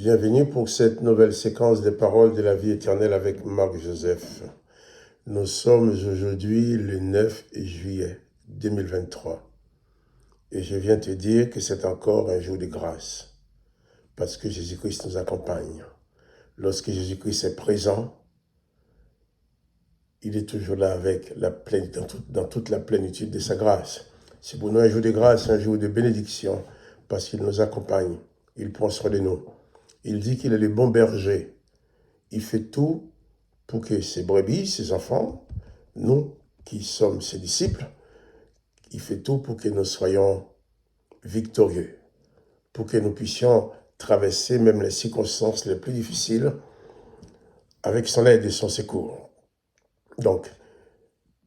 Bienvenue pour cette nouvelle séquence des paroles de la vie éternelle avec Marc Joseph. Nous sommes aujourd'hui le 9 juillet 2023 et je viens te dire que c'est encore un jour de grâce parce que Jésus-Christ nous accompagne. Lorsque Jésus-Christ est présent, il est toujours là avec dans toute la plénitude de sa grâce. C'est pour nous un jour de grâce, un jour de bénédiction parce qu'il nous accompagne, il prend soin de nous. Il dit qu'il est le bon berger. Il fait tout pour que ses brebis, ses enfants, nous qui sommes ses disciples, il fait tout pour que nous soyons victorieux, pour que nous puissions traverser même les circonstances les plus difficiles avec son aide et son secours. Donc,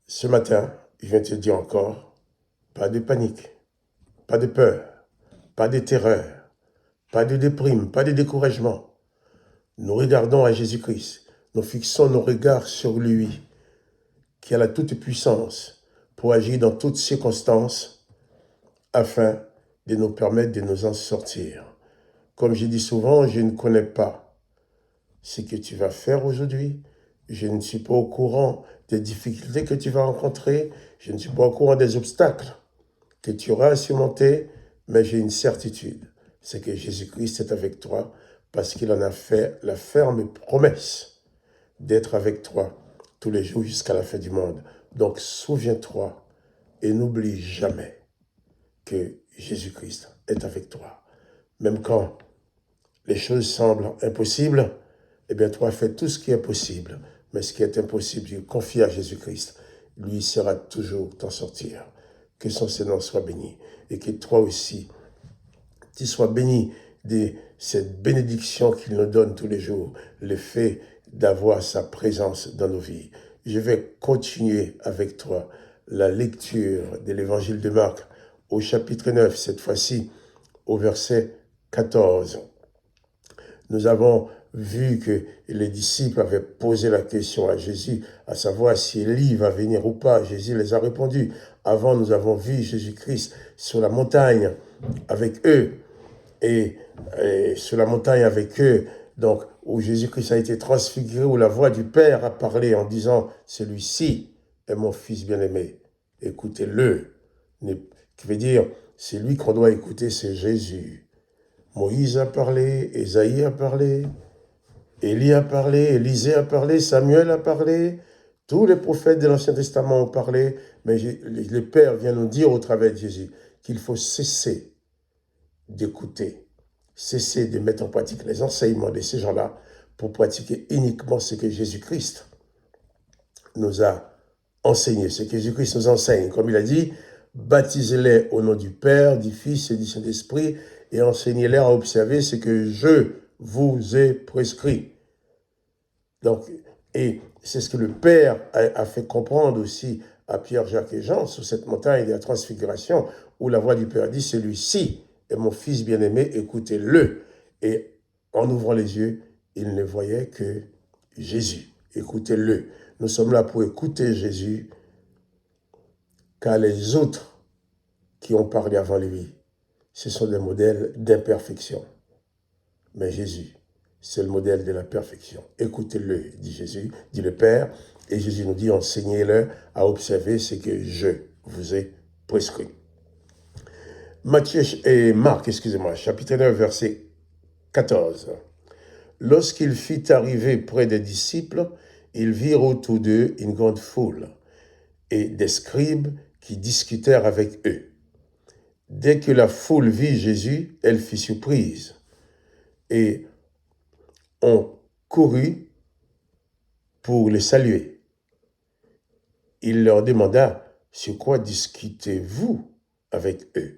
ce matin, je viens te dire encore, pas de panique, pas de peur, pas de terreur, pas de déprime, pas de découragement. Nous regardons à Jésus-Christ, nous fixons nos regards sur lui, qui a la toute-puissance pour agir dans toutes circonstances, afin de nous permettre de nous en sortir. Comme je dis souvent, je ne connais pas ce que tu vas faire aujourd'hui, je ne suis pas au courant des difficultés que tu vas rencontrer, je ne suis pas au courant des obstacles que tu auras à surmonter, mais j'ai une certitude, c'est que Jésus-Christ est avec toi, parce qu'il en a fait la ferme promesse d'être avec toi tous les jours jusqu'à la fin du monde. Donc souviens-toi et n'oublie jamais que Jésus-Christ est avec toi. Même quand les choses semblent impossibles, eh bien toi fais tout ce qui est possible. Mais ce qui est impossible, tu confies à Jésus-Christ. Lui sera toujours t'en sortir. Que son Seigneur soit béni. Et que toi aussi, tu sois béni de cette bénédiction qu'il nous donne tous les jours, le fait d'avoir sa présence dans nos vies. Je vais continuer avec toi la lecture de l'évangile de Marc au chapitre 9, cette fois-ci au verset 14. Nous avons vu que les disciples avaient posé la question à Jésus, à savoir si Élie va venir ou pas. Jésus les a répondu. Avant, nous avons vu Jésus-Christ sur la montagne avec eux. Et sur la montagne avec eux, donc où Jésus-Christ a été transfiguré, où la voix du Père a parlé en disant « Celui-ci est mon Fils bien-aimé, écoutez-le ». Qui veut dire, c'est lui qu'on doit écouter, c'est Jésus. Moïse a parlé, Ésaïe a parlé, Élie a parlé, Élisée a parlé, Samuel a parlé, tous les prophètes de l'Ancien Testament ont parlé, mais le Père vient nous dire au travers de Jésus qu'il faut cesser d'écouter, cesser de mettre en pratique les enseignements de ces gens-là pour pratiquer uniquement ce que Jésus-Christ nous a enseigné, ce que Jésus-Christ nous enseigne. Comme il a dit, baptisez-les au nom du Père, du Fils et du Saint-Esprit et enseignez-les à observer ce que je vous ai prescrit. Donc, et c'est ce que le Père a fait comprendre aussi à Pierre, Jacques et Jean sur cette montagne de la transfiguration où la voix du Père dit, celui-ci est mon Fils bien-aimé, écoutez-le. Et en ouvrant les yeux, il ne voyait que Jésus. Écoutez-le. Nous sommes là pour écouter Jésus, car les autres qui ont parlé avant lui, ce sont des modèles d'imperfection. Mais Jésus, c'est le modèle de la perfection. Écoutez-le, dit Jésus, dit le Père, et Jésus nous dit, enseignez-le à observer ce que je vous ai prescrit. Marc, chapitre 9, verset 14. Lorsqu'il fut arrivé près des disciples, ils virent autour d'eux une grande foule et des scribes qui discutèrent avec eux. Dès que la foule vit Jésus, elle fut surprise et on courut pour le saluer. Il leur demanda, sur quoi discutez-vous avec eux?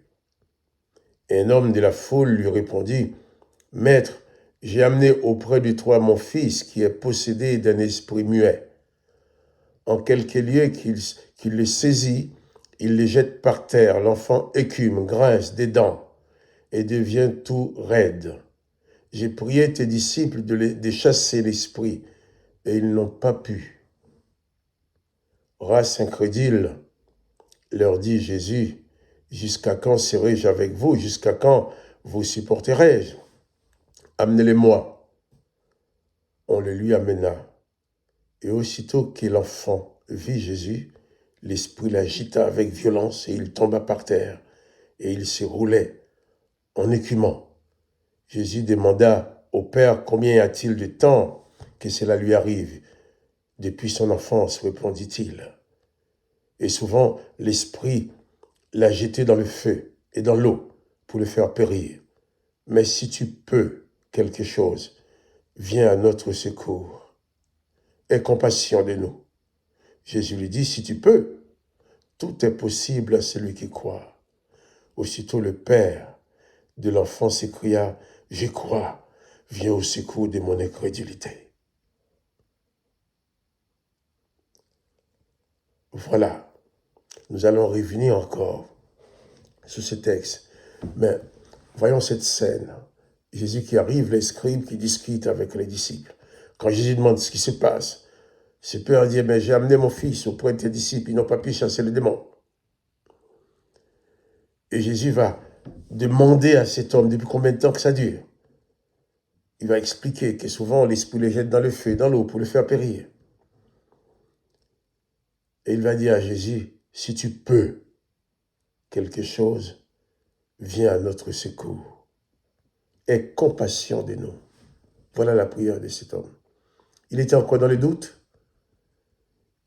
Un homme de la foule lui répondit, « Maître, j'ai amené auprès de toi mon fils qui est possédé d'un esprit muet. En quelque lieu qu'il le saisit, il le jette par terre. L'enfant écume, grince des dents et devient tout raide. J'ai prié tes disciples de chasser l'esprit et ils n'ont pas pu. » Race incrédule, leur dit Jésus, « Jusqu'à quand serai-je avec vous? Jusqu'à quand vous supporterai-je? amenez-les-moi. On le lui amena. Et aussitôt que l'enfant vit Jésus, l'esprit l'agita avec violence et il tomba par terre et il se roulait en écumant. Jésus demanda au Père combien y a-t-il de temps que cela lui arrive. Depuis son enfance, répondit-il. Et souvent, l'esprit l'a jeté dans le feu et dans l'eau pour le faire périr. Mais si tu peux quelque chose, viens à notre secours. Aie compassion de nous. Jésus lui dit, si tu peux, tout est possible à celui qui croit. Aussitôt le père de l'enfant s'écria, je crois, viens au secours de mon incrédulité. Voilà, nous allons revenir encore sur ce texte. Mais voyons cette scène. Jésus qui arrive, les scribes qui discutent avec les disciples. Quand Jésus demande ce qui se passe, ce père dit, mais j'ai amené mon fils auprès de tes disciples, ils n'ont pas pu chasser le démon. Et Jésus va demander à cet homme depuis combien de temps que ça dure. Il va expliquer que souvent l'esprit les jette dans le feu, dans l'eau pour le faire périr. Et il va dire à Jésus, si tu peux quelque chose, viens à notre secours. Aie compassion de nous. Voilà la prière de cet homme. Il était encore dans le doute.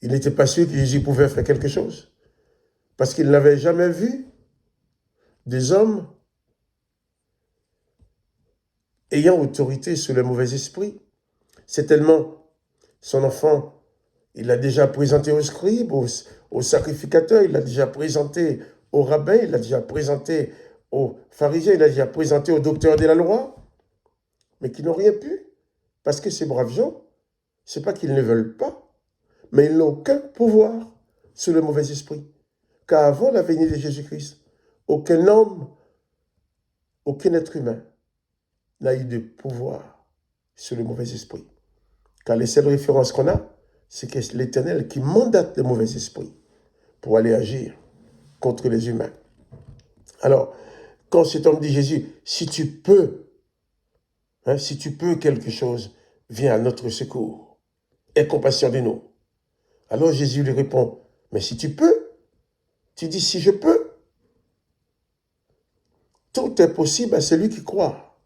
Il n'était pas sûr que Jésus pouvait faire quelque chose. Parce qu'il n'avait jamais vu des hommes ayant autorité sur le mauvais esprit. C'est tellement son enfant, il l'a déjà présenté aux scribes, aux sacrificateurs, il l'a déjà présenté aux rabbins, il l'a déjà présenté aux pharisiens, il l'a déjà présenté aux docteurs de la loi, mais qui n'ont rien pu. Parce que ces braves gens, ce n'est pas qu'ils ne veulent pas, mais ils n'ont aucun pouvoir sur le mauvais esprit. Car avant la venue de Jésus-Christ, aucun homme, aucun être humain n'a eu de pouvoir sur le mauvais esprit. Car les seules références qu'on a, c'est que c'est l'Éternel qui mandate le mauvais esprit pour aller agir contre les humains. Alors, quand cet homme dit Jésus, si tu peux quelque chose, viens à notre secours. Aie compassion de nous. Alors Jésus lui répond, mais si tu peux, tu dis si je peux. Tout est possible à celui qui croit.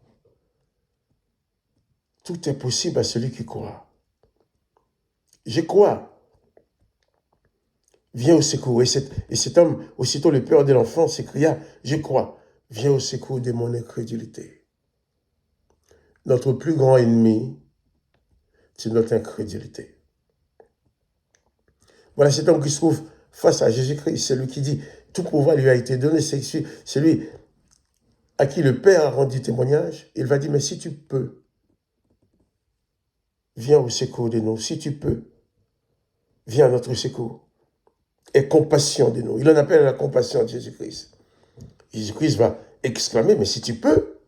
Tout est possible à celui qui croit. Je crois. Viens au secours. Et cet homme, aussitôt le père de l'enfant, s'écria, je crois. Viens au secours de mon incrédulité. Notre plus grand ennemi, c'est notre incrédulité. Voilà cet homme qui se trouve face à Jésus-Christ, c'est lui qui dit, tout pouvoir lui a été donné, c'est celui à qui le Père a rendu témoignage. Il va dire, mais si tu peux, viens au secours de nous. Si tu peux, viens à notre secours. Aie compassion de nous. Il en appelle à la compassion de Jésus-Christ. Jésus-Christ va exclamer, mais si tu peux,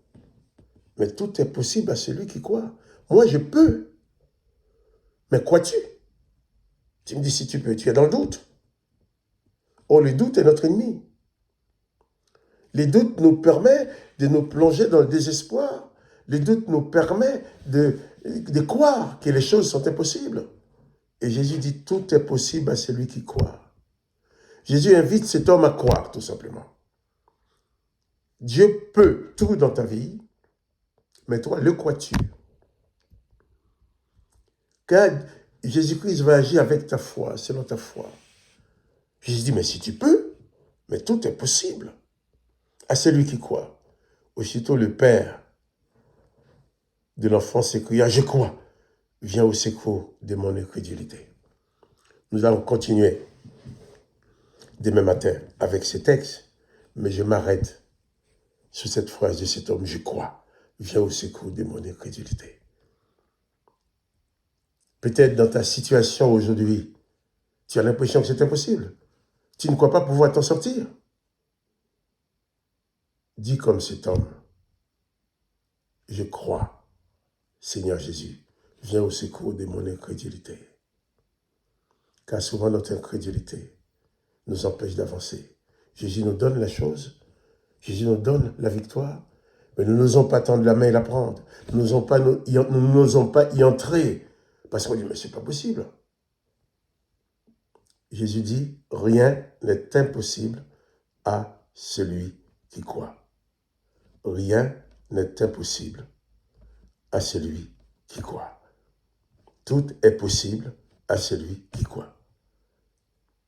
mais tout est possible à celui qui croit. Moi, je peux. Mais crois-tu? Tu me dis si tu peux, tu es dans le doute. Oh, le doute est notre ennemi. Les doutes nous permettent de nous plonger dans le désespoir. Les doutes nous permettent de croire que les choses sont impossibles. Et Jésus dit, tout est possible à celui qui croit. Jésus invite cet homme à croire, tout simplement. Dieu peut tout dans ta vie, mais toi, le crois-tu? Car Jésus-Christ va agir avec ta foi, selon ta foi. Jésus dit, mais si tu peux, mais tout est possible à celui qui croit. Aussitôt, le père de l'enfant s'écria, je crois, viens au secours de mon incrédulité. Nous allons continuer demain matin avec ces textes, mais je m'arrête sur cette phrase de cet homme, je crois, viens au secours de mon incrédulité. Peut-être dans ta situation aujourd'hui, tu as l'impression que c'est impossible. Tu ne crois pas pouvoir t'en sortir. Dis comme cet homme, je crois, Seigneur Jésus, viens au secours de mon incrédulité. Car souvent notre incrédulité nous empêche d'avancer. Jésus nous donne la chose, Jésus nous donne la victoire, Mais nous n'osons pas tendre la main et la prendre. Nous n'osons pas y entrer. Parce qu'on dit, mais c'est pas possible. Jésus dit, rien n'est impossible à celui qui croit. Rien n'est impossible à celui qui croit. Tout est possible à celui qui croit.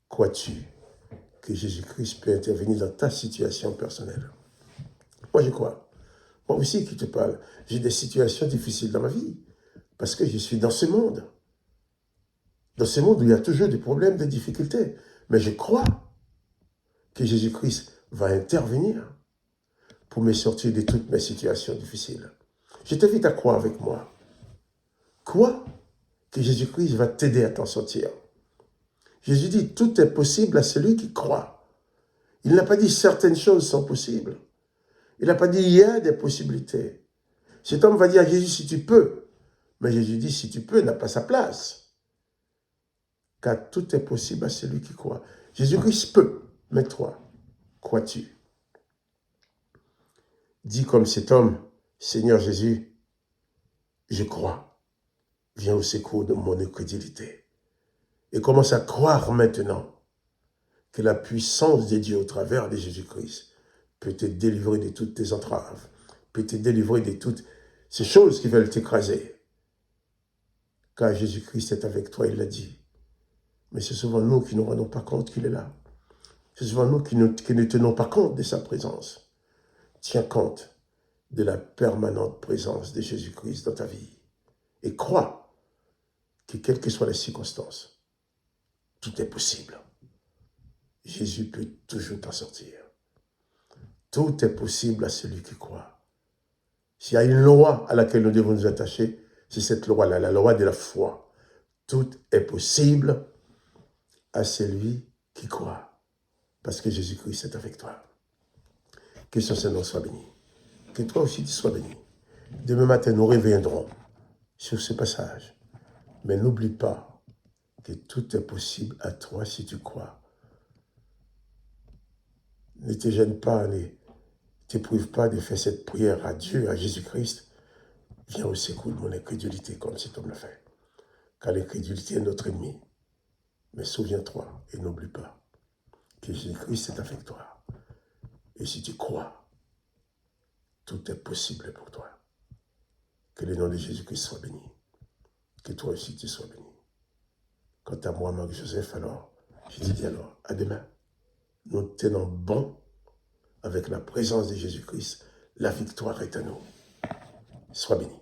Crois-tu que Jésus-Christ peut intervenir dans ta situation personnelle? Moi, je crois. Moi aussi qui te parle, j'ai des situations difficiles dans ma vie parce que je suis dans ce monde. Dans ce monde où il y a toujours des problèmes, des difficultés. Mais je crois que Jésus-Christ va intervenir pour me sortir de toutes mes situations difficiles. Je t'invite à croire avec moi. Crois que Jésus-Christ va t'aider à t'en sortir. Jésus dit, tout est possible à celui qui croit. Il n'a pas dit certaines choses sont possibles. Il n'a pas dit il y a des possibilités. Cet homme va dire à Jésus, si tu peux. Mais Jésus dit, si tu peux, n'a pas sa place. Car tout est possible à celui qui croit. Jésus-Christ peut, mais toi, crois-tu? Dis comme cet homme, Seigneur Jésus, je crois. Viens au secours de mon incrédulité. Et commence à croire maintenant que la puissance de Dieu au travers de Jésus-Christ peut te délivrer de toutes tes entraves, peut te délivrer de toutes ces choses qui veulent t'écraser. Car Jésus-Christ est avec toi, il l'a dit. Mais c'est souvent nous qui ne nous rendons pas compte qu'il est là. C'est souvent nous qui ne tenons pas compte de sa présence. Tiens compte de la permanente présence de Jésus-Christ dans ta vie. Et crois que quelles que soient les circonstances, tout est possible. Jésus peut toujours t'en sortir. Tout est possible à celui qui croit. S'il y a une loi à laquelle nous devons nous attacher, c'est cette loi-là, la loi de la foi. Tout est possible à celui qui croit. Parce que Jésus-Christ est avec toi. Que son Seigneur soit béni. Que toi aussi tu sois béni. Demain matin, nous reviendrons sur ce passage. Mais n'oublie pas que tout est possible à toi si tu crois. Ne te gêne pas, ne t'éprouve pas de faire cette prière à Dieu, à Jésus-Christ. Viens au secours de mon incrédulité, comme cet homme l'a fait. Car l'incrédulité est notre ennemi. Mais souviens-toi et n'oublie pas que Jésus-Christ est avec toi. Et si tu crois, tout est possible pour toi. Que le nom de Jésus-Christ soit béni. Que toi aussi tu sois béni. Quant à moi, Marc-Joseph, alors, je te dis alors, à demain. Nous tenons bon avec la présence de Jésus-Christ. La victoire est à nous. Sois béni.